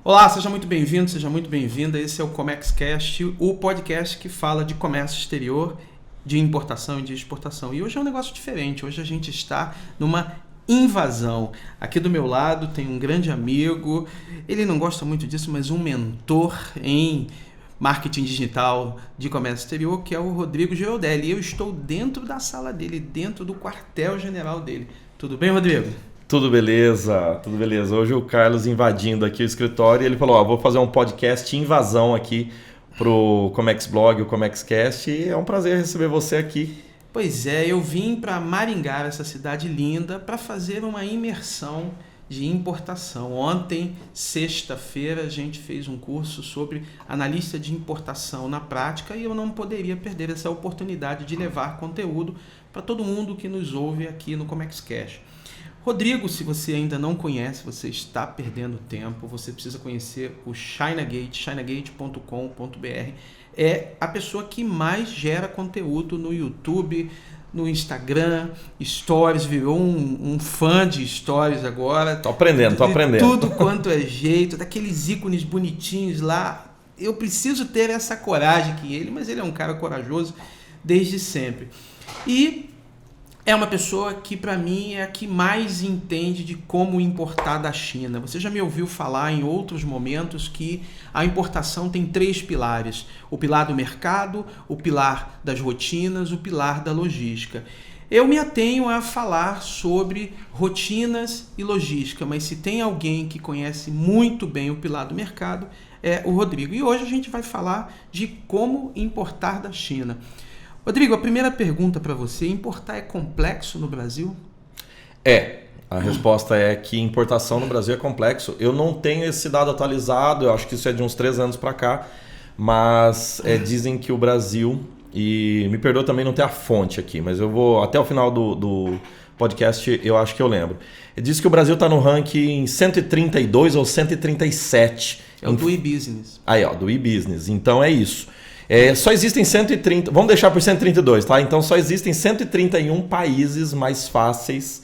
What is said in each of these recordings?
Olá, seja muito bem-vindo, seja muito bem-vinda. Esse é o ComexCast, o podcast que fala de comércio exterior, de importação e de exportação. E hoje é um negócio diferente, hoje a gente está numa invasão. Aqui do meu lado tem um grande amigo, ele não gosta muito disso, mas um mentor em marketing digital de comércio exterior, que é o Rodrigo Giroldelli. E eu estou dentro da sala dele, dentro do quartel-general dele. Tudo bem, Rodrigo? Tudo beleza, tudo beleza. Hoje o Carlos invadindo aqui o escritório e ele falou, vou fazer um podcast invasão aqui pro Comex Blog, o ComexCast, e é um prazer receber você aqui. Pois é, eu vim para Maringá, essa cidade linda, para fazer uma imersão de importação. Ontem, sexta-feira, a gente fez um curso sobre analista de importação na prática e eu não poderia perder essa oportunidade de levar conteúdo para todo mundo que nos ouve aqui no ComexCast. Rodrigo, se você ainda não conhece, você está perdendo tempo, você precisa conhecer o Chinagate, chinagate.com.br. É a pessoa que mais gera conteúdo no YouTube, no Instagram, Stories, virou um fã de Stories agora. Tô aprendendo. Tudo quanto é jeito, daqueles ícones bonitinhos lá. Eu preciso ter essa coragem que ele, mas ele é um cara corajoso desde sempre. E é uma pessoa que, para mim, é a que mais entende de como importar da China. Você já me ouviu falar em outros momentos que a importação tem 3 pilares. O pilar do mercado, o pilar das rotinas, o pilar da logística. Eu me atenho a falar sobre rotinas e logística, mas se tem alguém que conhece muito bem o pilar do mercado, é o Rodrigo. E hoje a gente vai falar de como importar da China. Rodrigo, a primeira pergunta para você, importar é complexo no Brasil? A resposta é que importação no Brasil é complexo. Eu não tenho esse dado atualizado, eu acho que isso é de uns 3 anos para cá, mas dizem que o Brasil, e me perdoa também não ter a fonte aqui, mas eu vou, até o final do podcast, eu acho que eu lembro. Diz que o Brasil está no ranking 132 ou 137. É o do e-business. Aí, do e-business. Então é isso. Só existem 130, vamos deixar por 132, tá? Então só existem 131 países mais fáceis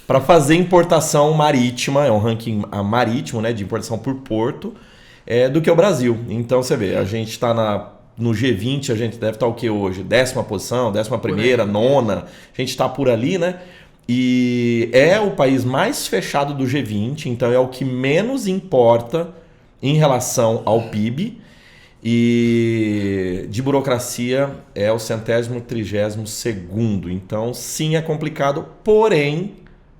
para fazer importação marítima, é um ranking marítimo, né, de importação por porto, do que o Brasil. Então você vê, a gente está no G20, a gente deve estar o que hoje? 10ª posição, 11ª, 9ª, a gente está por ali, né? E é o país mais fechado do G20, então é o que menos importa em relação ao PIB. E de burocracia é o 132º. Então, sim, é complicado, porém,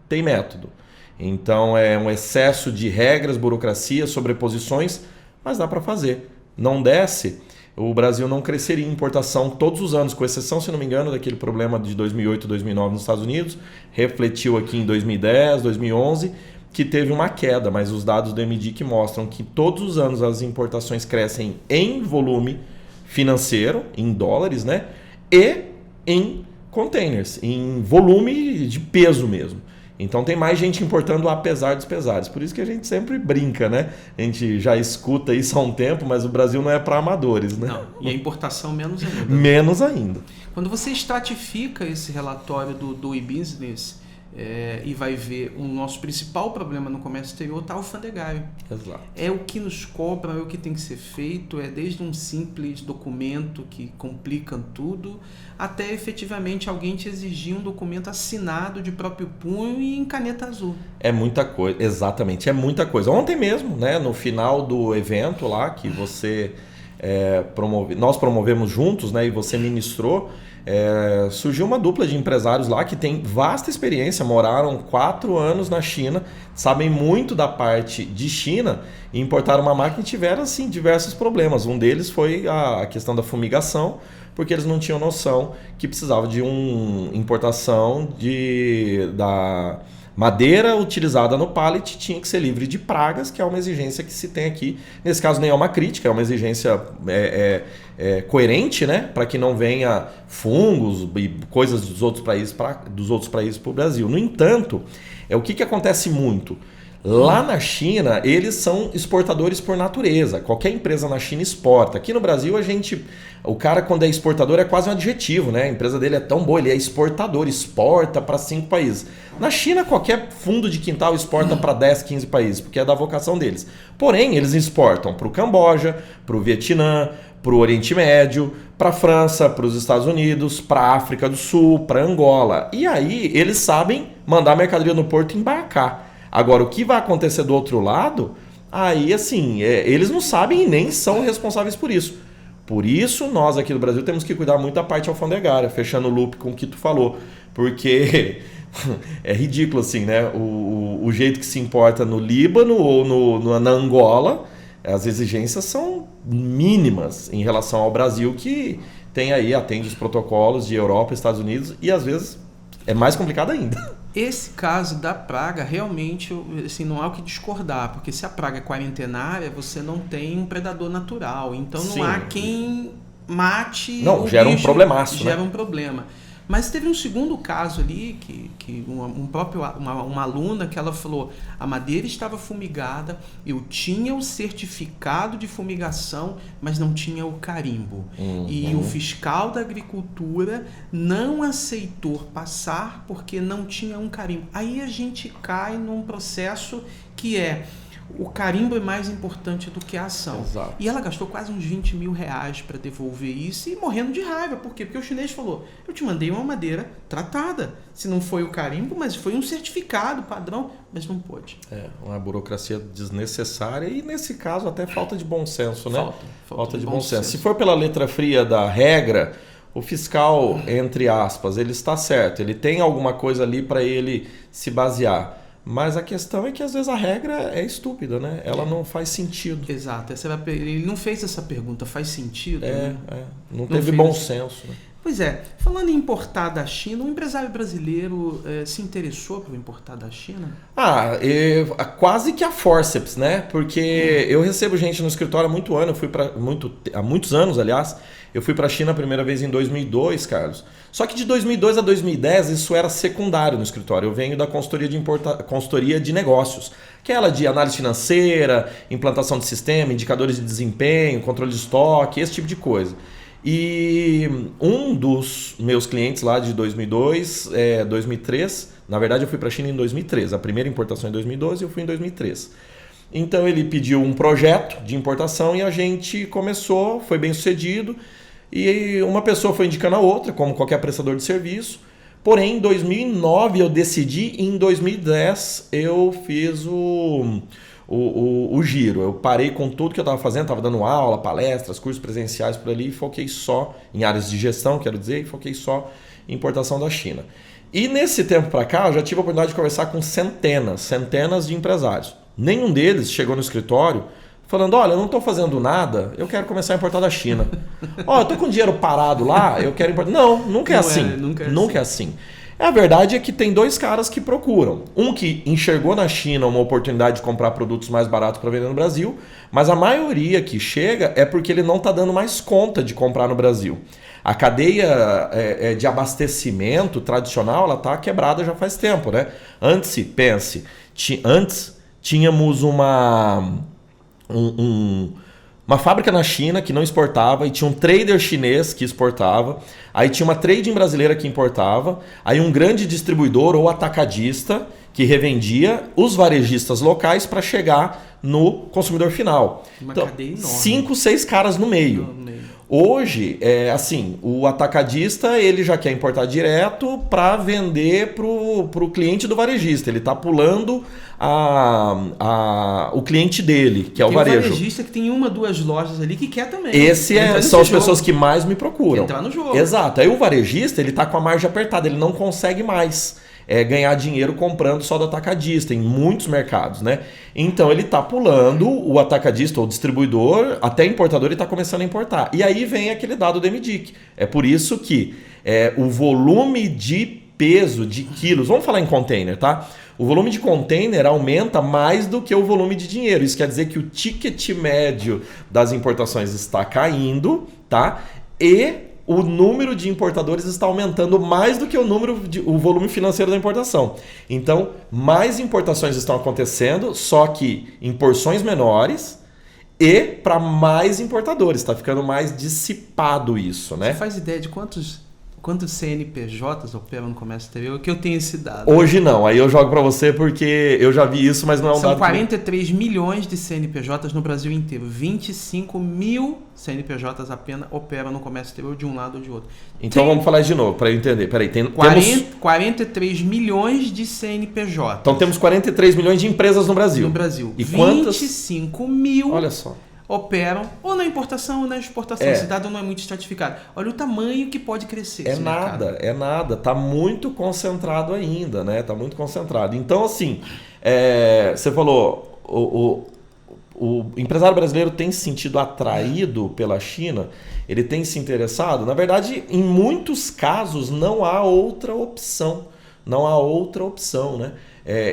tem método. Então, é um excesso de regras, burocracia, sobreposições, mas dá para fazer. Não desce, o Brasil não cresceria em importação todos os anos, com exceção, se não me engano, daquele problema de 2008, 2009 nos Estados Unidos, refletiu aqui em 2010, 2011, que teve uma queda, mas os dados do MDIC mostram que todos os anos as importações crescem em volume financeiro, em dólares, né? E em containers, em volume de peso mesmo. Então tem mais gente importando apesar dos pesares. Por isso que a gente sempre brinca, né? A gente já escuta isso há um tempo, mas o Brasil não é para amadores, né? Não, e a importação menos ainda. Menos ainda. Quando você estratifica esse relatório do e-business, e vai ver o nosso principal problema no comércio exterior está alfandegário. Exato. É o que nos cobra, é o que tem que ser feito, desde um simples documento que complica tudo, até efetivamente alguém te exigir um documento assinado de próprio punho e em caneta azul. É muita coisa, exatamente, é muita coisa. Ontem mesmo, né, no final do evento lá que você nós promovemos juntos, né, e você ministrou, surgiu uma dupla de empresários lá que tem vasta experiência, moraram 4 anos na China, sabem muito da parte de China e importaram uma máquina e tiveram assim, diversos problemas. Um deles foi a questão da fumigação, porque eles não tinham noção que precisava de uma importação da madeira utilizada no pallet tinha que ser livre de pragas, que é uma exigência que se tem aqui. Nesse caso nem é uma crítica, é uma exigência coerente, né? Para que não venha fungos e coisas dos outros países para o Brasil. No entanto, o que acontece muito? Lá na China, eles são exportadores por natureza. Qualquer empresa na China exporta. Aqui no Brasil, o cara, quando é exportador, é quase um adjetivo, né? A empresa dele é tão boa, ele é exportador, exporta para 5 países. Na China, qualquer fundo de quintal exporta para 10, 15 países, porque é da vocação deles. Porém, eles exportam para o Camboja, para o Vietnã, para o Oriente Médio, para a França, para os Estados Unidos, para a África do Sul, para Angola. E aí, eles sabem mandar a mercadoria no porto e embarcar. Agora, o que vai acontecer do outro lado, aí assim, eles não sabem e nem são responsáveis por isso. Por isso, nós aqui do Brasil temos que cuidar muito da parte alfandegária, fechando o loop com o que tu falou. Porque é ridículo assim, né? O jeito que se importa no Líbano ou na Angola, as exigências são mínimas em relação ao Brasil, que tem aí, atende os protocolos de Europa, Estados Unidos, e às vezes é mais complicado ainda. Esse caso da praga, realmente, assim, não há o que discordar, porque se a praga é quarentenária, você não tem um predador natural, então não há quem mate o gera bicho, um problemaço, gera né? um problema. Mas teve um segundo caso ali, que uma aluna que ela falou, a madeira estava fumigada, eu tinha o certificado de fumigação, mas não tinha o carimbo. E o fiscal da agricultura não aceitou passar porque não tinha um carimbo. Aí a gente cai num processo que o carimbo é mais importante do que a ação. Exato. E ela gastou quase uns 20 mil reais para devolver isso e morrendo de raiva. Por quê? Porque o chinês falou, eu te mandei uma madeira tratada. Se não foi o carimbo, mas foi um certificado padrão, mas não pôde. É, uma burocracia desnecessária e, nesse caso, até falta de bom senso, né? Falta de bom senso. Se for pela letra fria da regra, o fiscal, entre aspas, ele está certo. Ele tem alguma coisa ali para ele se basear. Mas a questão é que às vezes a regra é estúpida, né? Ela não faz sentido. Exato. Ele não fez essa pergunta, faz sentido? Né? Não teve bom senso. Né? Pois é. Falando em importar da China, um empresário brasileiro se interessou por importar da China? Quase que a forceps, né? Porque eu recebo gente no escritório há há muitos anos, aliás. Eu fui para a China a primeira vez em 2002, Carlos. Só que de 2002 a 2010 isso era secundário no escritório. Eu venho da consultoria de negócios, que é ela de análise financeira, implantação de sistema, indicadores de desempenho, controle de estoque, esse tipo de coisa. E um dos meus clientes lá de 2002, 2003, na verdade eu fui para a China em 2003. A primeira importação em 2012 eu fui em 2003. Então ele pediu um projeto de importação e a gente começou, foi bem sucedido. E uma pessoa foi indicando a outra, como qualquer prestador de serviço. Porém, em 2009 eu decidi e em 2010 eu fiz o giro. Eu parei com tudo que eu estava fazendo, estava dando aula, palestras, cursos presenciais por ali e foquei só em áreas de gestão, quero dizer, e foquei só em importação da China. E nesse tempo para cá eu já tive a oportunidade de conversar com centenas de empresários. Nenhum deles chegou no escritório falando, olha, eu não estou fazendo nada, eu quero começar a importar da China. Eu estou com dinheiro parado lá, eu quero importar. Não, nunca é assim. Nunca é assim. A verdade é que tem dois caras que procuram. Um que enxergou na China uma oportunidade de comprar produtos mais baratos para vender no Brasil, mas a maioria que chega é porque ele não está dando mais conta de comprar no Brasil. A cadeia de abastecimento tradicional ela está quebrada já faz tempo, né? Antes tínhamos uma fábrica na China que não exportava e tinha um trader chinês que exportava, aí tinha uma trading brasileira que importava, aí um grande distribuidor ou atacadista que revendia os varejistas locais para chegar no consumidor final. Uma então, cadeia enorme. 5, 6 caras no meio. Hoje, o atacadista ele já quer importar direto para vender para o cliente do varejista. Ele está pulando o cliente dele, que é o varejo. Tem um varejista que tem 1, 2 lojas ali que quer também. São as pessoas que mais me procuram. Entrar no jogo. Exato. Aí o varejista ele está com a margem apertada, ele não consegue mais ganhar dinheiro comprando só do atacadista em muitos mercados, né? Então ele está pulando o atacadista ou distribuidor, até importador ele está começando a importar. E aí vem aquele dado do MDIC. É por isso que o volume de peso de quilos, vamos falar em container, tá? O volume de container aumenta mais do que o volume de dinheiro. Isso quer dizer que o ticket médio das importações está caindo, tá? E o número de importadores está aumentando mais do que o volume financeiro da importação. Então, mais importações estão acontecendo, só que em porções menores e para mais importadores. Está ficando mais dissipado isso, né? Você faz ideia de quantos CNPJs operam no comércio exterior? Que eu tenho esse dado. Hoje não, aí eu jogo para você porque eu já vi isso, mas não é um São dado... 43 milhões de CNPJs no Brasil inteiro. 25 mil CNPJs apenas operam no comércio exterior de um lado ou de outro. Então vamos falar isso de novo, para eu entender. Peraí, temos... 43 milhões de CNPJs. Então temos 43 milhões de empresas no Brasil. No Brasil. E 25 mil... Olha só. Operam ou na importação ou na exportação. Esse dado não é muito estratificado. Olha o tamanho que pode crescer. É nada. Tá muito concentrado ainda, né? Tá muito concentrado. Então, assim, você falou, o empresário brasileiro tem se sentido atraído pela China, ele tem se interessado. Na verdade, em muitos casos, não há outra opção. Né?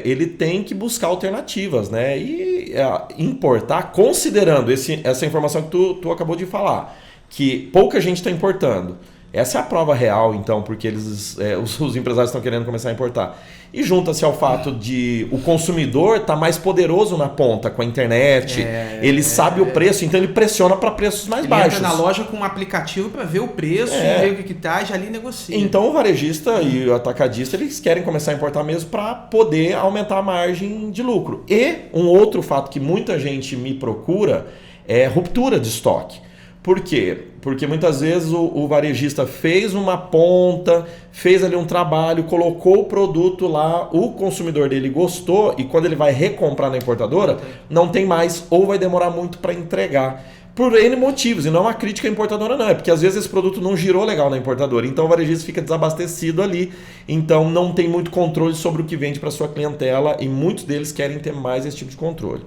Ele tem que buscar alternativas, né? E importar, considerando essa informação que tu acabou de falar, que pouca gente está importando. Essa é a prova real, então, porque os empresários estão querendo começar a importar. E junta-se ao fato de o consumidor estar mais poderoso na ponta com a internet, ele sabe o preço, então ele pressiona para preços mais baixos. Ele entra na loja com um aplicativo para ver o preço, ver o que está, já ali negocia. Então o varejista e o atacadista, eles querem começar a importar mesmo para poder aumentar a margem de lucro. E um outro fato que muita gente me procura é ruptura de estoque. Por quê? Porque muitas vezes o varejista fez uma ponta, fez ali um trabalho, colocou o produto lá, o consumidor dele gostou e quando ele vai recomprar na importadora, não tem mais ou vai demorar muito para entregar. Por N motivos, e não é uma crítica à importadora não, é porque às vezes esse produto não girou legal na importadora, então o varejista fica desabastecido ali, então não tem muito controle sobre o que vende para sua clientela e muitos deles querem ter mais esse tipo de controle.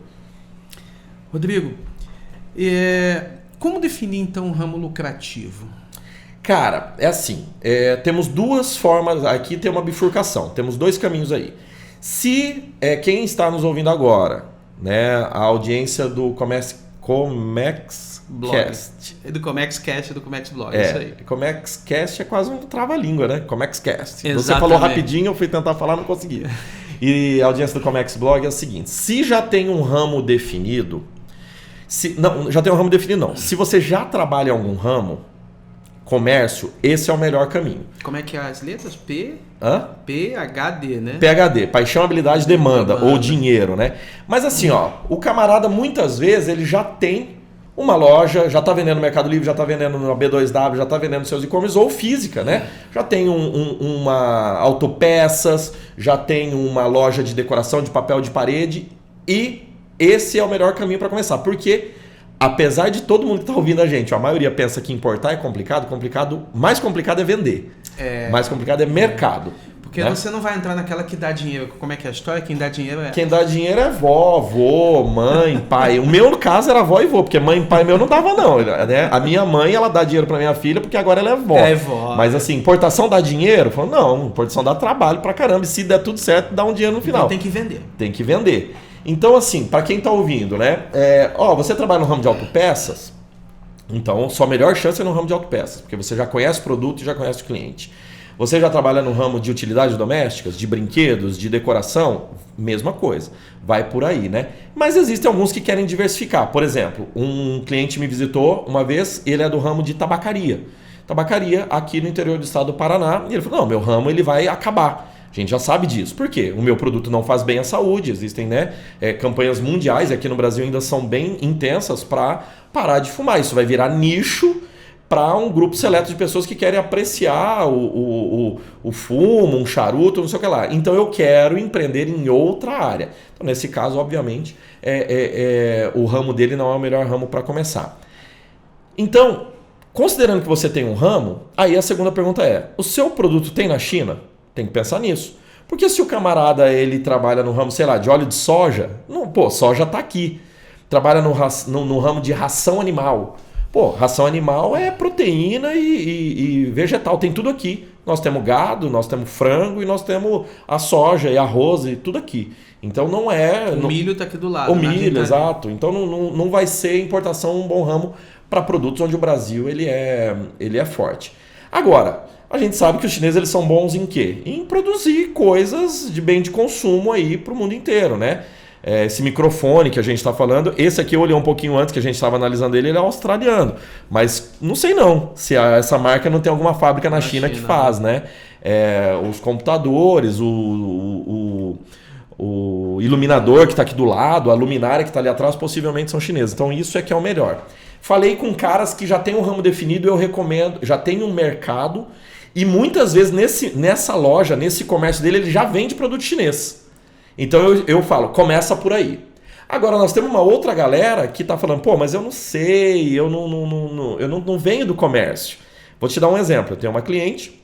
Rodrigo, como definir então um ramo lucrativo? Cara, é assim, temos duas formas, aqui tem uma bifurcação, temos dois caminhos aí. Se quem está nos ouvindo agora, né, a audiência do Comexcast. É do Comexcast e do Comexblog, isso aí. Comexcast é quase um trava-língua, né? Comexcast. Exatamente. Você falou rapidinho, eu fui tentar falar, não consegui. E a audiência do Comexblog é a seguinte, se já tem um ramo definido, já tem um ramo definido não. Se você já trabalha em algum ramo, comércio, esse é o melhor caminho. Como é que é as letras? PHD, né? PHD, paixão, habilidade, demanda, ou dinheiro, né? Mas assim, o camarada muitas vezes ele já tem uma loja, já está vendendo no Mercado Livre, já está vendendo no B2W, já está vendendo seus e-commerce ou física, né? Já tem uma autopeças, já tem uma loja de decoração de papel de parede e esse é o melhor caminho para começar, porque apesar de todo mundo que está ouvindo a gente, a maioria pensa que importar é complicado, mais complicado é vender, mais complicado é mercado. Porque você não vai entrar naquela que dá dinheiro. Como é que é a história? Quem dá dinheiro é... Quem dá dinheiro é vó, vô, mãe, pai. O meu, no caso, era vó e vô, porque mãe e pai meu não dava não, né? A minha mãe, ela dá dinheiro para minha filha porque agora ela é vó. É vó. Mas assim, importação dá dinheiro? Falou, não, importação dá trabalho pra caramba. E se der tudo certo, dá um dinheiro no final. Então tem que vender. Tem que vender. Então, assim, para quem está ouvindo, né? Você trabalha no ramo de autopeças, então sua melhor chance é no ramo de autopeças, porque você já conhece o produto e já conhece o cliente. Você já trabalha no ramo de utilidades domésticas, de brinquedos, de decoração, mesma coisa. Vai por aí, né? Mas existem alguns que querem diversificar. Por exemplo, um cliente me visitou uma vez, ele é do ramo de tabacaria. Tabacaria aqui no interior do estado do Paraná. E ele falou, não, meu ramo ele vai acabar. A gente já sabe disso. Por quê? O meu produto não faz bem à saúde. Existem campanhas mundiais, aqui no Brasil ainda são bem intensas para parar de fumar. Isso vai virar nicho para um grupo seleto de pessoas que querem apreciar o fumo, um charuto, não sei o que lá. Então eu quero empreender em outra área. Então, nesse caso, obviamente, o ramo dele não é o melhor ramo para começar. Então, considerando que você tem um ramo, aí a segunda pergunta é, o seu produto tem na China? Tem que pensar nisso. Porque se o camarada ele trabalha no ramo, sei lá, de óleo de soja, soja está aqui. Trabalha no ramo de ração animal. Ração animal é proteína e vegetal, tem tudo aqui. Nós temos gado, nós temos frango e nós temos a soja e arroz e tudo aqui. Então milho está aqui do lado. O milho, exato. Então não vai ser importação um bom ramo para produtos onde o Brasil ele é forte. Agora, a gente sabe que os chineses eles são bons em quê? Em produzir coisas de bem de consumo aí para o mundo inteiro, né? Esse microfone que a gente está falando, esse aqui eu olhei um pouquinho antes que a gente estava analisando ele é australiano. Mas não sei não se essa marca não tem alguma fábrica na China que faz, né? Os computadores, o iluminador que está aqui do lado, a luminária que está ali atrás, possivelmente são chineses. Então isso é que é o melhor. Falei com caras que já tem um ramo definido, eu recomendo, já tem um mercado e muitas vezes nessa loja, nesse comércio dele, ele já vende produto chinês. Então eu falo, começa por aí. Agora nós temos uma outra galera que está falando, pô, mas eu não sei, eu não venho do comércio. Vou te dar um exemplo, eu tenho uma cliente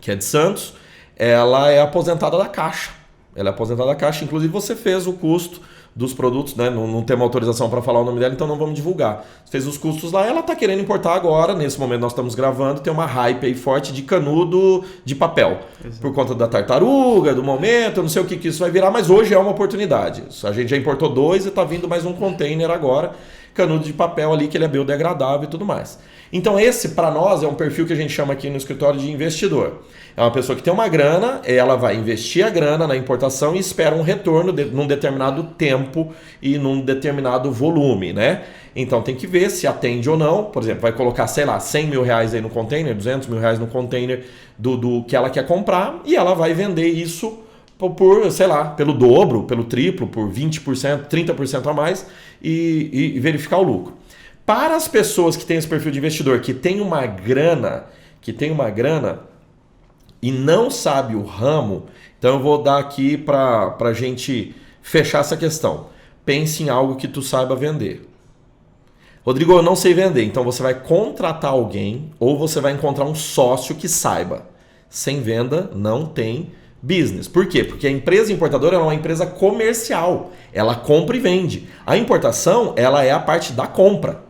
que é de Santos, ela é aposentada da Caixa. Ela é aposentada da Caixa, inclusive você fez o custo dos produtos, né? Não temos autorização para falar o nome dela, então não vamos divulgar. Fez os custos lá, ela está querendo importar agora, nesse momento nós estamos gravando, tem uma hype aí forte de canudo de papel. Exato. Por conta da tartaruga, do momento, eu não sei o que isso vai virar, mas hoje é uma oportunidade. A gente já importou 2 e está vindo mais um container agora, canudo de papel ali, que ele é biodegradável e tudo mais. Então esse, para nós, é um perfil que a gente chama aqui no escritório de investidor. É uma pessoa que tem uma grana, ela vai investir a grana na importação e espera um retorno num determinado tempo e num determinado volume, né? Então tem que ver se atende ou não. Por exemplo, vai colocar, sei lá, 100 mil reais aí no container, 200 mil reais no container do que ela quer comprar e ela vai vender isso por, sei lá, pelo dobro, pelo triplo, por 20%, 30% a mais e verificar o lucro. Para as pessoas que têm esse perfil de investidor, que tem uma grana e não sabe o ramo, então eu vou dar aqui para a gente fechar essa questão. Pense em algo que tu saiba vender. Rodrigo, eu não sei vender, então você vai contratar alguém ou você vai encontrar um sócio que saiba. Sem venda não tem business. Por quê? Porque a empresa importadora é uma empresa comercial. Ela compra e vende. A importação, ela é a parte da compra.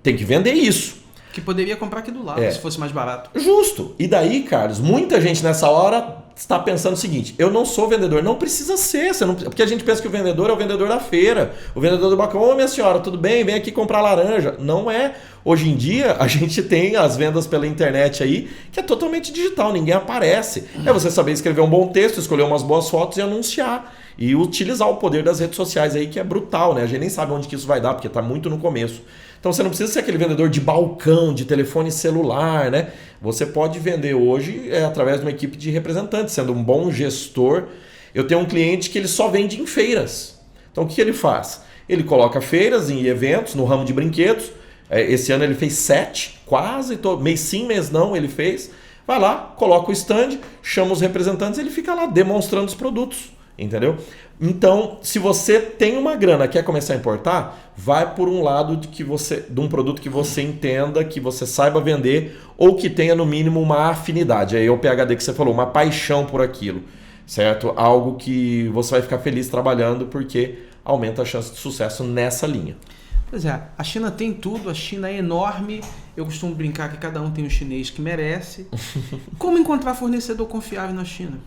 Tem que vender isso. Que poderia comprar aqui do lado, se fosse mais barato. Justo. E daí, Carlos, muita gente nessa hora está pensando o seguinte, eu não sou vendedor. Não precisa ser. Porque a gente pensa que o vendedor é o vendedor da feira. O vendedor do balcão, ô minha senhora, tudo bem? Vem aqui comprar laranja. Não é. Hoje em dia, a gente tem as vendas pela internet aí, que é totalmente digital, ninguém aparece. É você saber escrever um bom texto, escolher umas boas fotos e anunciar. E utilizar o poder das redes sociais aí, que é brutal, né? A gente nem sabe onde que isso vai dar, porque está muito no começo. Então você não precisa ser aquele vendedor de balcão, de telefone celular, né? Você pode vender hoje através de uma equipe de representantes, sendo um bom gestor. Eu tenho um cliente que ele só vende em feiras. Então o que ele faz? Ele coloca feiras em eventos, no ramo de brinquedos. Esse ano ele fez 7, quase todo, mês sim, mês não ele fez. Vai lá, coloca o stand, chama os representantes e ele fica lá demonstrando os produtos. Entendeu? Então, se você tem uma grana, quer começar a importar, vai por um lado de um produto que você entenda, que você saiba vender ou que tenha no mínimo uma afinidade. Aí é o PhD que você falou, uma paixão por aquilo, certo? Algo que você vai ficar feliz trabalhando porque aumenta a chance de sucesso nessa linha. Pois é, a China tem tudo, a China é enorme, eu costumo brincar que cada um tem um chinês que merece. Como encontrar fornecedor confiável na China?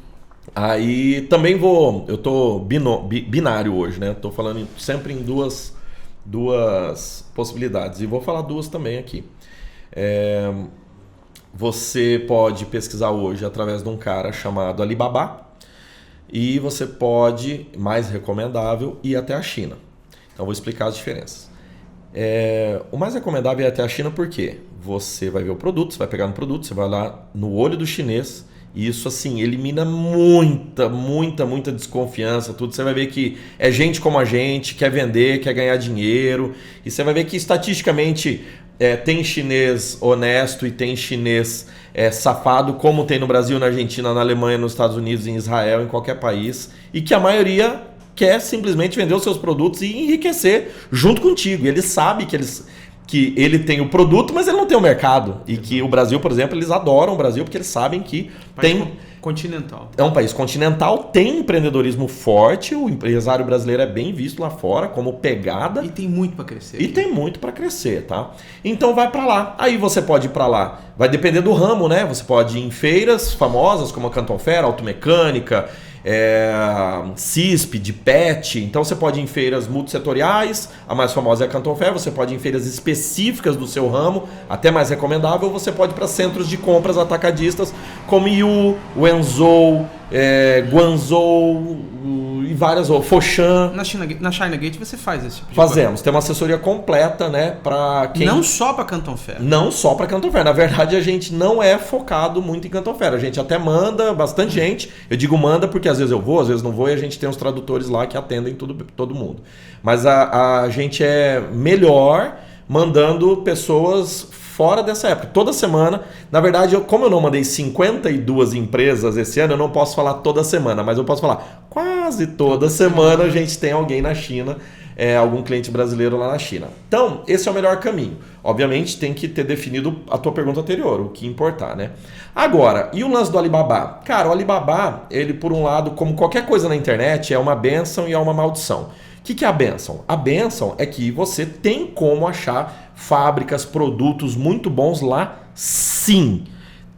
Aí também eu tô binário hoje, né? Tô falando sempre em duas possibilidades e vou falar 2 também aqui. Você pode pesquisar hoje através de um cara chamado Alibaba e você pode, mais recomendável, ir até a China. Então vou explicar as diferenças. O mais recomendável é ir até a China porque você vai ver o produto, você vai pegar no produto, você vai lá no olho do chinês. E isso assim elimina muita desconfiança, tudo. Você vai ver que é gente como a gente, quer vender, quer ganhar dinheiro. E você vai ver que estatisticamente tem chinês honesto e tem chinês safado, como tem no Brasil, na Argentina, na Alemanha, nos Estados Unidos, em Israel, em qualquer país. E que a maioria quer simplesmente vender os seus produtos e enriquecer junto contigo. E ele sabe que ele tem o produto, mas ele não tem o mercado. E que o Brasil, por exemplo, eles adoram o Brasil porque eles sabem que tem... Continental. É um país continental, tem empreendedorismo forte, o empresário brasileiro é bem visto lá fora como pegada. E tem muito para crescer. E tem muito para crescer, tá? Então vai para lá. Aí você pode ir para lá. Vai depender do ramo, né? Você pode ir em feiras famosas como a Canton Fair, Automecânica, CISP, de PET. Então você pode ir em feiras multissetoriais, a mais famosa é a Canton Fair, você pode ir em feiras específicas do seu ramo, até mais recomendável, você pode ir para centros de compras atacadistas como Yu, Wenzhou, Guangzhou e várias outras, Foshan. Na China Gate você faz esse tipo de Fazemos, tem uma assessoria completa, né, para quem... Não só para Canton Fair. Não só para Canton Fair. Na verdade, a gente não é focado muito em Canton Fair. A gente até manda bastante gente. Eu digo manda porque às vezes eu vou, às vezes não vou, e a gente tem os tradutores lá que atendem todo mundo. Mas a gente é melhor mandando pessoas fora dessa época. Toda semana, na verdade, como eu não mandei 52 empresas esse ano, eu não posso falar toda semana, mas eu posso falar quase toda semana a gente tem alguém na China, algum cliente brasileiro lá na China. Então, esse é o melhor caminho. Obviamente, tem que ter definido a tua pergunta anterior, o que importar, né? Agora, e o lance do Alibaba? Cara, o Alibaba, ele por um lado, como qualquer coisa na internet, é uma bênção e é uma maldição. O que é a bênção? A bênção é que você tem como achar fábricas, produtos muito bons lá, sim.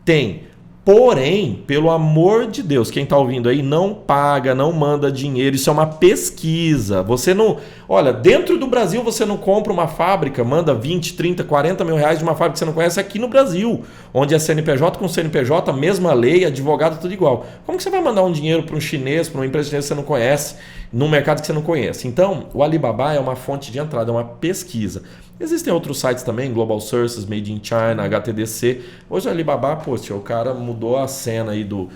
Tem. Porém, pelo amor de Deus, quem está ouvindo aí, não paga, não manda dinheiro. Isso é uma pesquisa. Você não... Olha, dentro do Brasil você não compra uma fábrica, manda 20, 30, 40 mil reais de uma fábrica que você não conhece aqui no Brasil, onde é CNPJ com CNPJ, mesma lei, advogado, tudo igual. Como que você vai mandar um dinheiro para um chinês, para uma empresa chinesa que você não conhece, num mercado que você não conhece? Então, o Alibaba é uma fonte de entrada, é uma pesquisa. Existem outros sites também, Global Sources, Made in China, HTDC. Hoje o Alibaba, poxa, o cara mudou a cena aí do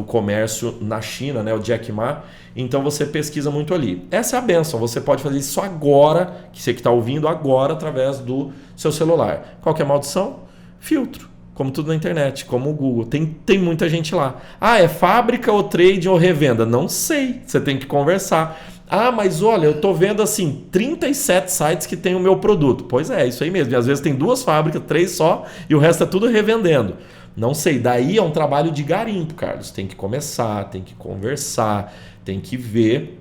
comércio na China, né? O Jack Ma. Então você pesquisa muito ali. Essa é a benção. Você pode fazer isso agora, que você que está ouvindo agora, através do seu celular. Qual que é a maldição? Filtro. Como tudo na internet, como o Google. Tem muita gente lá. Ah, é fábrica ou trade ou revenda? Não sei. Você tem que conversar. Ah, mas olha, eu estou vendo assim 37 sites que tem o meu produto. Pois é, isso aí mesmo. E às vezes tem 2 fábricas, 3 só, e o resto é tudo revendendo. Não sei, daí é um trabalho de garimpo, Carlos. Tem que começar, tem que conversar, tem que ver.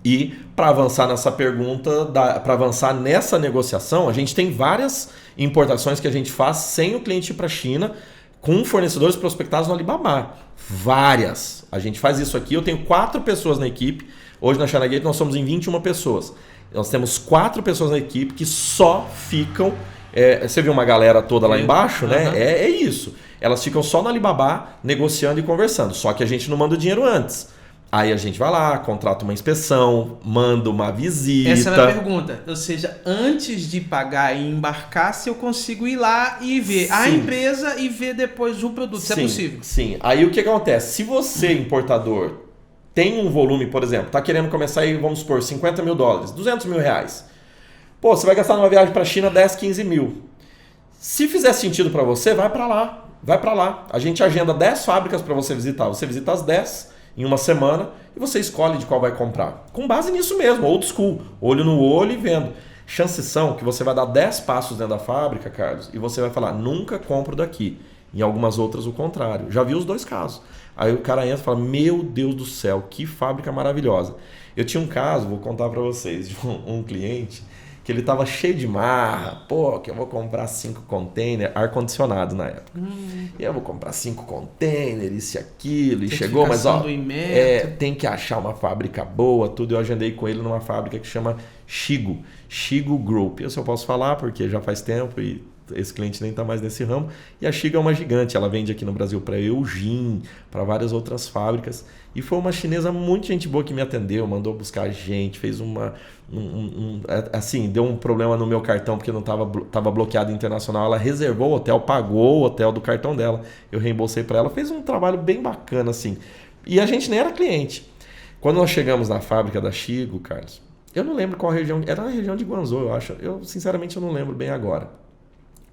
E para avançar nessa pergunta, para avançar nessa negociação, a gente tem várias importações que a gente faz sem o cliente ir para a China, com fornecedores prospectados no Alibaba. Várias. A gente faz isso aqui, eu tenho 4 pessoas na equipe. Hoje na China Gate nós somos em 21 pessoas. Nós temos 4 pessoas na equipe que só ficam... você viu uma galera toda lá embaixo, né? É isso. Elas ficam só no Alibaba negociando e conversando. Só que a gente não manda o dinheiro antes. Aí a gente vai lá, contrata uma inspeção, manda uma visita. Essa é a minha pergunta. Ou seja, antes de pagar e embarcar, se eu consigo ir lá e ver a empresa e ver depois o produto, se é possível. Sim. Aí o que acontece? Se você, importador, tem um volume, por exemplo, está querendo começar aí, vamos supor, $50 mil, 200 mil reais. Pô, você vai gastar numa viagem para a China 10, 15 mil. Se fizer sentido para você, vai para lá. Vai para lá. A gente agenda 10 fábricas para você visitar. Você visita as 10 em uma semana e você escolhe de qual vai comprar. Com base nisso mesmo, old school. Olho no olho e vendo. Chances são que você vai dar 10 passos dentro da fábrica, Carlos, e você vai falar, nunca compro daqui. Em algumas outras o contrário. Já vi os 2 casos. Aí o cara entra e fala, meu Deus do céu, que fábrica maravilhosa. Eu tinha um caso, vou contar para vocês, de um cliente que ele estava cheio de marra. Pô, que eu vou comprar 5 containers, ar-condicionado na época. E eu vou comprar 5 containers, isso e aquilo. E chegou, mas ó, tem que achar uma fábrica boa, tudo. Eu agendei com ele numa fábrica que chama Shigo Group. Isso eu posso falar porque já faz tempo e esse cliente nem está mais nesse ramo. E a Shigo é uma gigante, ela vende aqui no Brasil para Eugene, para várias outras fábricas. E foi uma chinesa muito gente boa que me atendeu, mandou buscar gente, fez assim, deu um problema no meu cartão porque não estava bloqueado internacional. Ela reservou o hotel, pagou o hotel do cartão dela, eu reembolsei para ela, fez um trabalho bem bacana assim. E a gente nem era cliente. Quando nós chegamos na fábrica da Shigo, Carlos, eu não lembro qual região, era na região de Guangzhou, eu acho. Sinceramente eu não lembro bem agora.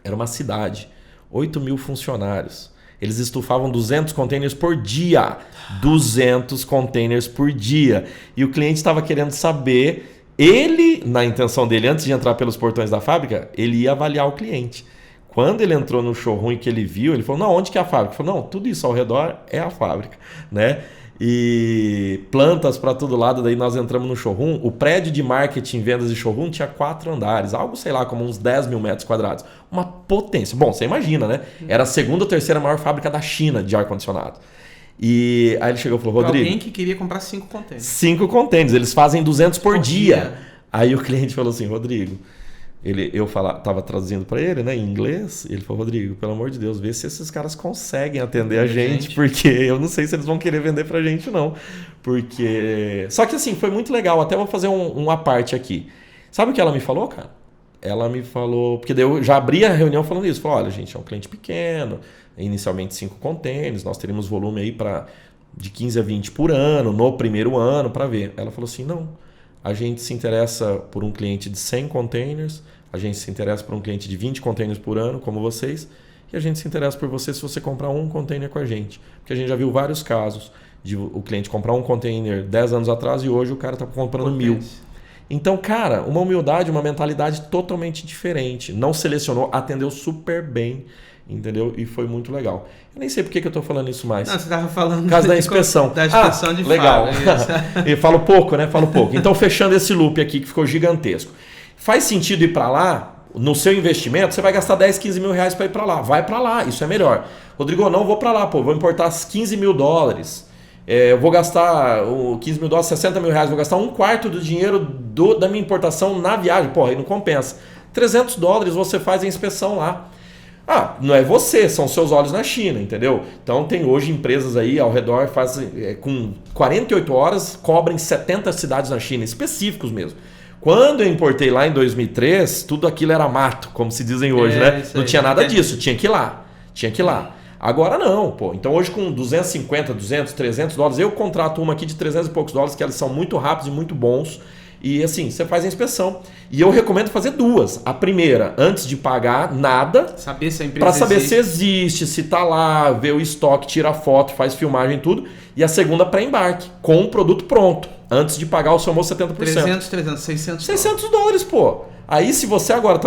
Era uma cidade, 8 mil funcionários. Eles estufavam 200 containers por dia. 200 containers por dia. E o cliente estava querendo saber, ele, na intenção dele, antes de entrar pelos portões da fábrica, ele ia avaliar o cliente. Quando ele entrou no showroom e que ele viu, ele falou, não, onde que é a fábrica? Ele falou, não, tudo isso ao redor é a fábrica, né? E plantas para todo lado, daí nós entramos no showroom, o prédio de marketing, vendas e showroom tinha 4 andares, algo sei lá, como uns 10 mil metros quadrados, uma potência, bom, você imagina, né? Era a 2ª ou 3ª maior fábrica da China de ar-condicionado. E aí ele chegou e falou, Rodrigo... Alguém que queria comprar 5 contêineres. 5 contêineres, eles fazem 200 por dia. Aí o cliente falou assim, Rodrigo... Eu tava traduzindo para ele, né, em inglês. Ele falou, Rodrigo, pelo amor de Deus, vê se esses caras conseguem atender a gente, porque eu não sei se eles vão querer vender pra gente, não. Porque... Só que assim, foi muito legal. Até vou fazer uma parte aqui. Sabe o que ela me falou, cara? Ela me falou... Porque daí eu já abri a reunião falando isso. Falou, olha, gente, é um cliente pequeno, inicialmente 5 contêineres, nós teríamos volume aí de 15 a 20 por ano, no primeiro ano, para ver. Ela falou assim, não... A gente se interessa por um cliente de 100 containers, a gente se interessa por um cliente de 20 containers por ano, como vocês, e a gente se interessa por você se você comprar um container com a gente. Porque a gente já viu vários casos de o cliente comprar um container 10 anos atrás e hoje o cara está comprando 1.000. Então, cara, uma humildade, uma mentalidade totalmente diferente. Não selecionou, atendeu super bem, entendeu? E foi muito legal. Eu nem sei por que eu estou falando isso mais. Não, você estava falando... Por causa da inspeção. Da inspeção de legal. Fábio. E falo pouco, né? Falo pouco. Então, fechando esse loop aqui que ficou gigantesco. Faz sentido ir para lá? No seu investimento, você vai gastar 10, 15 mil reais para ir para lá. Vai para lá, isso é melhor. Rodrigo, não vou para lá, pô. Vou importar 15 mil dólares. Eu vou gastar 15 mil dólares, 60 mil reais. Vou gastar um quarto do dinheiro da minha importação na viagem. Pô, aí não compensa. 300 dólares você faz a inspeção lá. Ah, não é você, são seus olhos na China, entendeu? Então tem hoje empresas aí ao redor, fazem com 48 horas, cobrem 70 cidades na China, específicos mesmo. Quando eu importei lá em 2003, tudo aquilo era mato, como se dizem hoje, né? Não tinha nada disso, tinha que ir lá. Agora não, pô. Então hoje com 250, 200, 300 dólares, eu contrato uma aqui de 300 e poucos dólares, que elas são muito rápidos e muito bons. E assim, você faz a inspeção. E eu recomendo fazer 2. A primeira, antes de pagar nada, saber se a empresa para saber se existe, se tá lá, ver o estoque, tira foto, faz filmagem e tudo. E a segunda para embarque, com o produto pronto, antes de pagar o seu almoço 70%. 300, 600 dólares, pô. Aí se você agora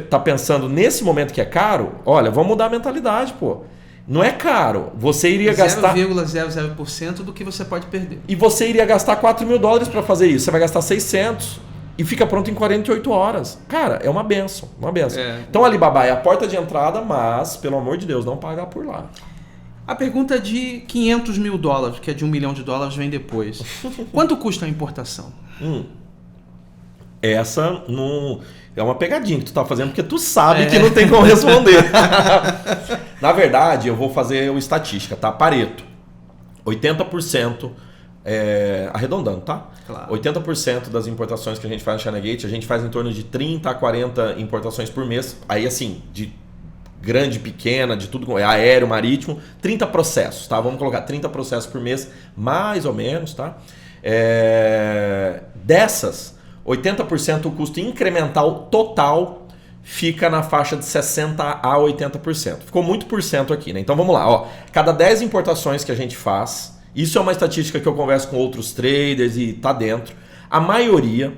tá pensando nesse momento que é caro, olha, vamos mudar a mentalidade, pô. Não é caro. Você iria gastar 0,00% do que você pode perder. E você iria gastar 4 mil dólares para fazer isso. Você vai gastar 600 e fica pronto em 48 horas. Cara, é uma benção. Então, Alibaba é a porta de entrada, mas, pelo amor de Deus, não paga por lá. A pergunta de 500 mil dólares, que é de $1 milhão, vem depois. Quanto custa a importação? Essa não... É uma pegadinha que tu tá fazendo, porque tu sabe que não tem como responder. Na verdade, eu vou fazer uma estatística, tá? Pareto. 80%, arredondando, tá? Claro. 80% das importações que a gente faz na China Gate, a gente faz em torno de 30 a 40 importações por mês. Aí, assim, de grande, pequena, de tudo, aéreo, marítimo, 30 processos, tá? Vamos colocar 30 processos por mês, mais ou menos, tá? Dessas... 80% o custo incremental total fica na faixa de 60% a 80%. Ficou muito por cento aqui, né? Então vamos lá. Ó. Cada 10 importações que a gente faz, isso é uma estatística que eu converso com outros traders e tá dentro, a maioria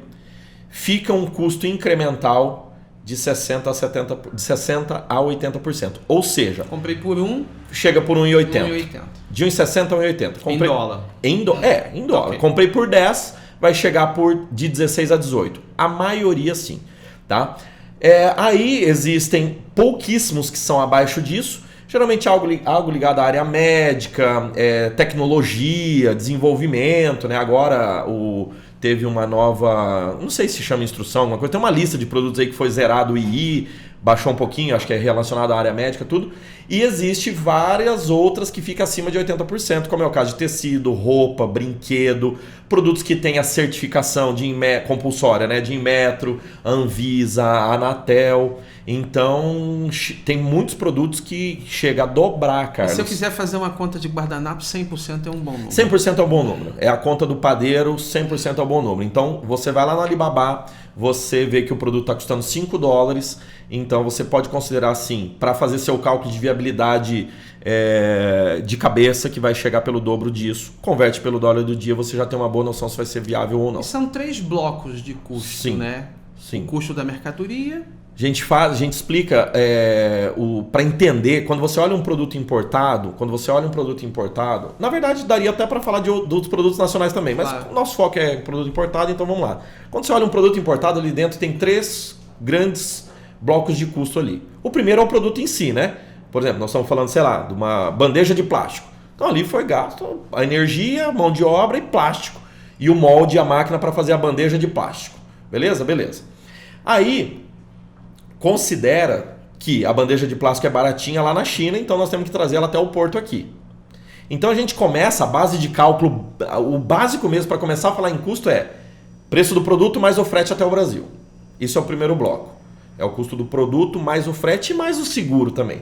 fica um custo incremental de 60% a 80%. Ou seja... Comprei por 1... Chega por 1,80. De 1,60 a 1,80. Em dólar. Em dólar. Okay. Comprei por 10... vai chegar de 16 a 18. A maioria sim. Tá? Aí existem pouquíssimos que são abaixo disso. Geralmente algo ligado à área médica, tecnologia, desenvolvimento. Né? Agora teve uma nova... Não sei se chama instrução, alguma coisa. Tem uma lista de produtos aí que foi zerado o II, baixou um pouquinho, acho que é relacionado à área médica, tudo. E existe várias outras que ficam acima de 80%, como é o caso de tecido, roupa, brinquedo, produtos que têm a certificação compulsória, né? De Inmetro, Anvisa, Anatel. Então, tem muitos produtos que chega a dobrar, Carlos. Se eu quiser fazer uma conta de guardanapo, 100% é um bom número. 100% é um bom número. É a conta do padeiro, 100% é um bom número. Então, você vai lá no Alibaba, você vê que o produto está custando 5 dólares, então você pode considerar assim, para fazer seu cálculo de viabilidade de cabeça, que vai chegar pelo dobro disso, converte pelo dólar do dia, você já tem uma boa noção se vai ser viável ou não. E são 3 blocos de custo, sim, né? Sim. O custo da mercadoria... A gente explica para entender, quando você olha um produto importado, na verdade daria até para falar dos produtos nacionais também, mas claro, o nosso foco é produto importado, então vamos lá. Quando você olha um produto importado, ali dentro tem 3 grandes blocos de custo ali. O primeiro é o produto em si, né? Por exemplo, nós estamos falando, sei lá, de uma bandeja de plástico. Então ali foi gasto a energia, mão de obra e plástico. E o molde e a máquina para fazer a bandeja de plástico. Beleza? Beleza. Aí, considera que a bandeja de plástico é baratinha lá na China, então nós temos que trazer ela até o porto aqui. Então a gente começa, a base de cálculo, o básico mesmo para começar a falar em custo é preço do produto mais o frete até o Brasil. Isso é o primeiro bloco. É o custo do produto, mais o frete e mais o seguro também.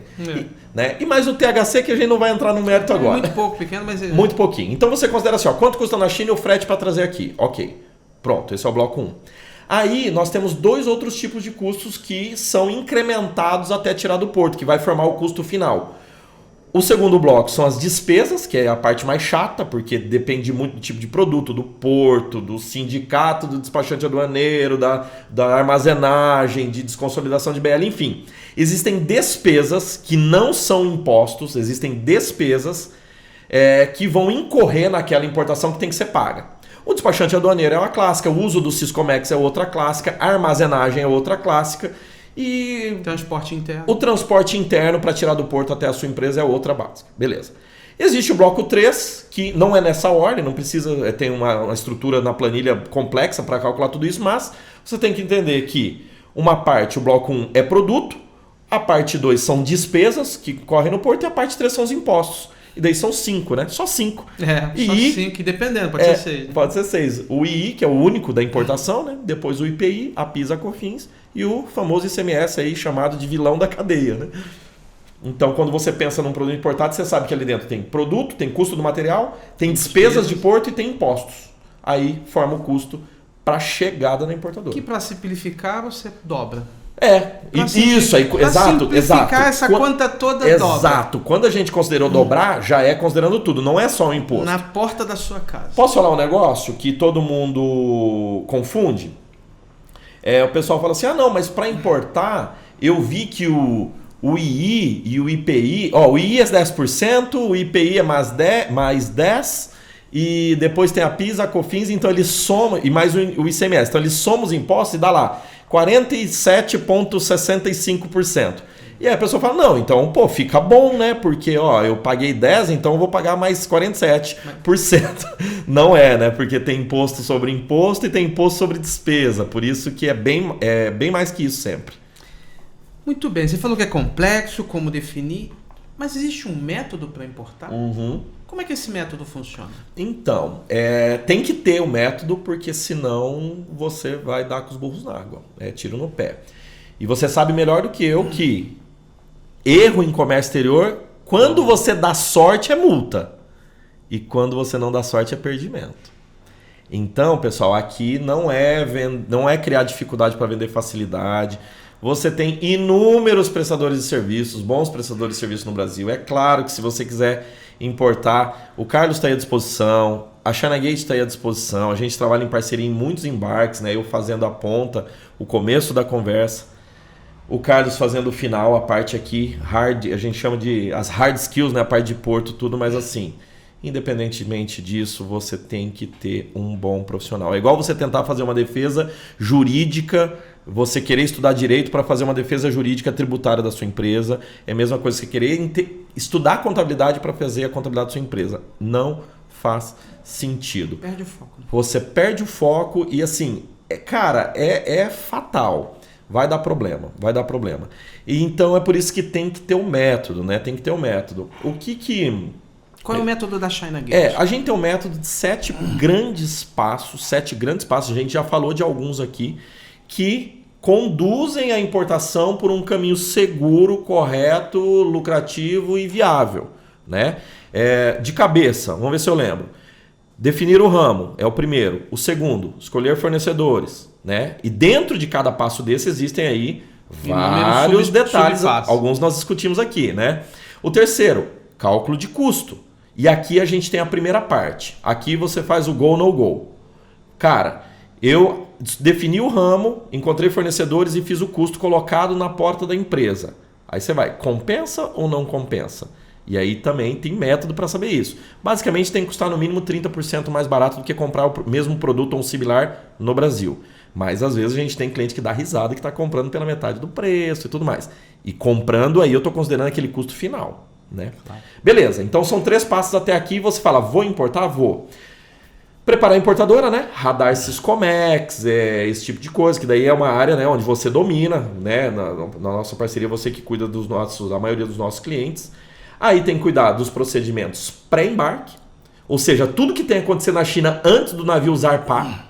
Né? E mais o THC, que a gente não vai entrar no mérito agora. Muito pouco, pequeno, mas... Muito pouquinho. Então você considera assim, ó, quanto custa na China o frete para trazer aqui? Ok. Pronto, esse é o bloco 1. Aí nós temos 2 outros tipos de custos que são incrementados até tirar do porto, que vai formar o custo final. O segundo bloco são as despesas, que é a parte mais chata, porque depende muito do tipo de produto, do porto, do sindicato, do despachante aduaneiro, da armazenagem, de desconsolidação de BL, enfim. Existem despesas que não são impostos, existem despesas que vão incorrer naquela importação que tem que ser paga. O despachante aduaneiro é uma clássica, o uso do Siscomex é outra clássica, a armazenagem é outra clássica. E transporte interno. O transporte interno para tirar do porto até a sua empresa é outra básica. Beleza. Existe o bloco 3, que não é nessa ordem, não precisa ter uma estrutura na planilha complexa para calcular tudo isso, mas você tem que entender que uma parte, o bloco 1 é produto, a parte 2 são despesas que correm no porto e a parte 3 são os impostos. E daí são 5, né? Só 5. Só 5, dependendo, pode ser 6. Pode ser 6. O II, que é o único da importação, né? Depois o IPI, a PIS, a COFINS e o famoso ICMS aí chamado de vilão da cadeia, né? Então, quando você pensa num produto importado, você sabe que ali dentro tem produto, tem custo do material, tem despesas de porto e tem impostos. Aí forma o custo para chegada na importadora. Que para simplificar você dobra. Isso aí, exato. Essa conta toda dobra. Exato. Quando a gente considerou dobrar, já é considerando tudo, não é só o imposto. Na porta da sua casa. Posso falar um negócio que todo mundo confunde? O pessoal fala assim, não, mas para importar, eu vi que o II e o IPI, o II é 10%, o IPI é mais 10%, e depois tem a PIS, a COFINS, então eles somam, e mais o ICMS, então eles somam os impostos e dá lá 47,65%. E aí a pessoa fala, não, então, fica bom, né? Porque, eu paguei 10, então eu vou pagar mais 47%. Não é, né? Porque tem imposto sobre imposto e tem imposto sobre despesa. Por isso que é bem mais que isso sempre. Muito bem. Você falou que é complexo, como definir, mas existe um método para importar? Como é que esse método funciona? Então, tem que ter o método, porque senão você vai dar com os burros na água. É tiro no pé. E você sabe melhor do que eu que erro em comércio exterior, quando você dá sorte é multa. E quando você não dá sorte é perdimento. Então, pessoal, aqui não é criar dificuldade para vender facilidade. Você tem inúmeros prestadores de serviços, bons prestadores de serviços no Brasil. É claro que se você quiser importar, o Carlos está aí à disposição, a China Gate está aí à disposição, a gente trabalha em parceria em muitos embarques, né? Eu fazendo a ponta, o começo da conversa, o Carlos fazendo o final, a parte aqui, hard, a gente chama de as hard skills, né? A parte de porto, tudo, mas assim, independentemente disso, você tem que ter um bom profissional. É igual você tentar fazer uma defesa jurídica, você querer estudar direito para fazer uma defesa jurídica tributária da sua empresa. É a mesma coisa que você querer estudar contabilidade para fazer a contabilidade da sua empresa. Não faz sentido. Perde o foco. Você perde o foco e assim, é fatal. Vai dar problema. E então é por isso que tem que ter um método, né? Tem que ter um método. Qual é o método da China Gate? A gente tem um método de 7 grandes passos. A gente já falou de alguns aqui, que conduzem a importação por um caminho seguro, correto, lucrativo e viável, né? De cabeça, vamos ver se eu lembro. Definir o ramo é o primeiro. O segundo, escolher fornecedores, né? E dentro de cada passo desse existem aí vários detalhes, alguns nós discutimos aqui, né? O terceiro, cálculo de custo. E aqui a gente tem a primeira parte. Aqui você faz o go, no go. Cara, eu defini o ramo, encontrei fornecedores e fiz o custo colocado na porta da empresa. Aí você vai, compensa ou não compensa? E aí também tem método para saber isso. Basicamente tem que custar no mínimo 30% mais barato do que comprar o mesmo produto ou um similar no Brasil. Mas às vezes a gente tem cliente que dá risada que está comprando pela metade do preço e tudo mais. E comprando aí eu estou considerando aquele custo final, né? Claro. Beleza, então são 3 passos até aqui. Você fala, vou importar? Vou. Preparar a importadora, né? Radar Siscomex, esse tipo de coisa, que daí é uma área, né, onde você domina, né? Na nossa parceria, você que cuida da maioria dos nossos clientes. Aí tem que cuidar dos procedimentos pré-embarque, ou seja, tudo que tem acontecido na China antes do navio zarpar,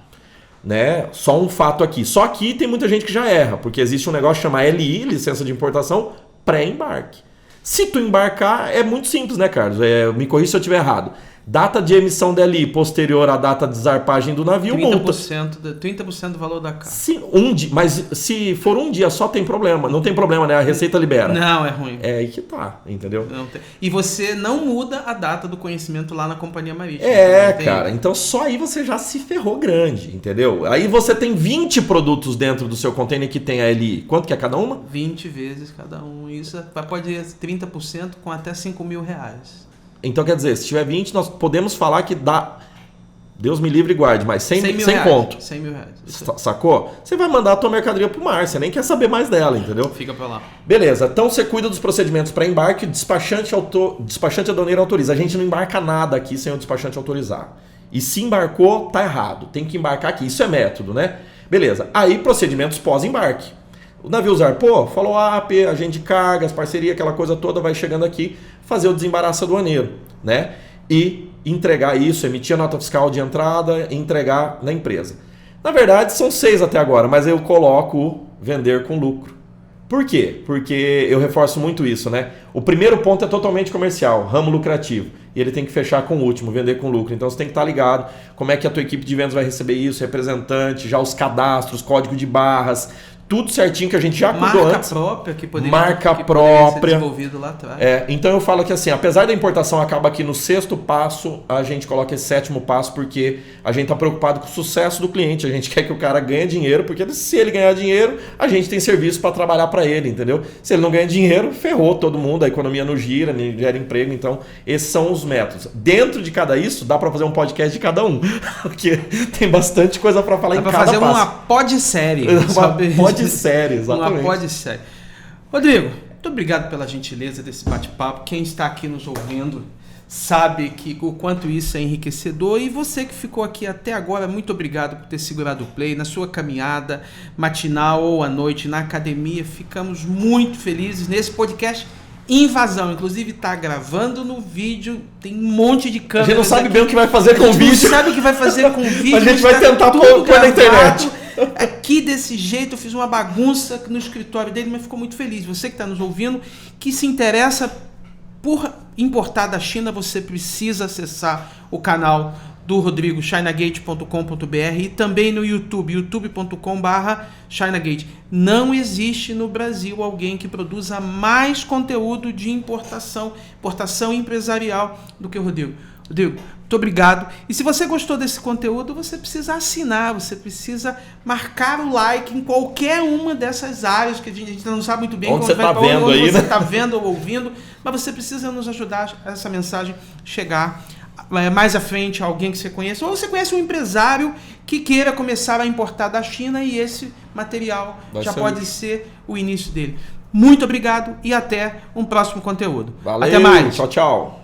né? Só um fato aqui. Só aqui tem muita gente que já erra, porque existe um negócio chamado LI, licença de importação, pré-embarque. Se tu embarcar, é muito simples, né, Carlos? Me corrija se eu estiver errado. Data de emissão da LI posterior à data de zarpagem do navio, 30% do valor da carga. Sim, mas se for um dia só tem problema. Não tem problema, né? A Receita libera. Não, é ruim. É aí que tá, entendeu? E você não muda a data do conhecimento lá na Companhia Marítima. Cara. Então só aí você já se ferrou grande, entendeu? Aí você tem 20 produtos dentro do seu container que tem a LI. Quanto que é cada uma? 20 vezes cada um. Isso pode ir 30% com até R$5.000. Então, quer dizer, se tiver 20, nós podemos falar que dá... Deus me livre e guarde, mas 100 conto. R$100.000. Sacou? Você vai mandar a tua mercadoria pro mar, você nem quer saber mais dela, entendeu? Fica pra lá. Beleza, então você cuida dos procedimentos para embarque, o despachante aduaneiro autoriza. A gente não embarca nada aqui sem o despachante autorizar. E se embarcou, tá errado. Tem que embarcar aqui. Isso é método, né? Beleza. Aí, procedimentos pós-embarque. O navio zarpou, falou agente de cargas, parceria, aquela coisa toda, vai chegando aqui, fazer o desembaraço aduaneiro, né? E entregar isso, emitir a nota fiscal de entrada e entregar na empresa. Na verdade, são 6 até agora, mas eu coloco o vender com lucro. Por quê? Porque eu reforço muito isso, né? O primeiro ponto é totalmente comercial, ramo lucrativo. E ele tem que fechar com o último, vender com lucro. Então você tem que estar ligado como é que a tua equipe de vendas vai receber isso, representante, já os cadastros, código de barras, tudo certinho que a gente já cuidou antes. Própria que poderia, marca própria ser desenvolvido lá atrás. Então eu falo que assim, apesar da importação acaba aqui no 6º passo, a gente coloca esse 7º passo porque a gente está preocupado com o sucesso do cliente. A gente quer que o cara ganhe dinheiro, porque se ele ganhar dinheiro, a gente tem serviço para trabalhar para ele, entendeu? Se ele não ganha dinheiro, ferrou todo mundo, a economia não gira, nem gera emprego. Então esses são os métodos. Dentro de cada isso, dá para fazer um podcast de cada um, porque tem bastante coisa para falar em cada passo. Dá para fazer uma podsérie. Série, exatamente. Uma podsérie. Rodrigo, muito obrigado pela gentileza desse bate-papo. Quem está aqui nos ouvindo sabe que o quanto isso é enriquecedor. E você que ficou aqui até agora, muito obrigado por ter segurado o play na sua caminhada matinal ou à noite na academia. Ficamos muito felizes nesse podcast Invasão. Inclusive está gravando no vídeo, tem um monte de câmeras. A gente não sabe aqui. bem o que vai fazer com o vídeo. A gente não sabe o que vai fazer com o vídeo. A gente vai tentar pôr na internet. Aqui desse jeito, eu fiz uma bagunça no escritório dele, mas ficou muito feliz. Você que está nos ouvindo, que se interessa por importar da China, você precisa acessar o canal do Rodrigo, chinagate.com.br, e também no YouTube, youtube.com/chinagate. Não existe no Brasil alguém que produza mais conteúdo de importação empresarial do que o Rodrigo. Rodrigo, muito obrigado. E se você gostou desse conteúdo, você precisa assinar, você precisa marcar o like em qualquer uma dessas áreas que a gente não sabe muito bem onde você está vendo aí, você está vendo ou ouvindo, mas você precisa nos ajudar a essa mensagem chegar mais à frente a alguém que você conhece, ou você conhece um empresário que queira começar a importar da China e esse material pode ser o início dele. Muito obrigado e até um próximo conteúdo. Valeu, até mais. Tchau, tchau.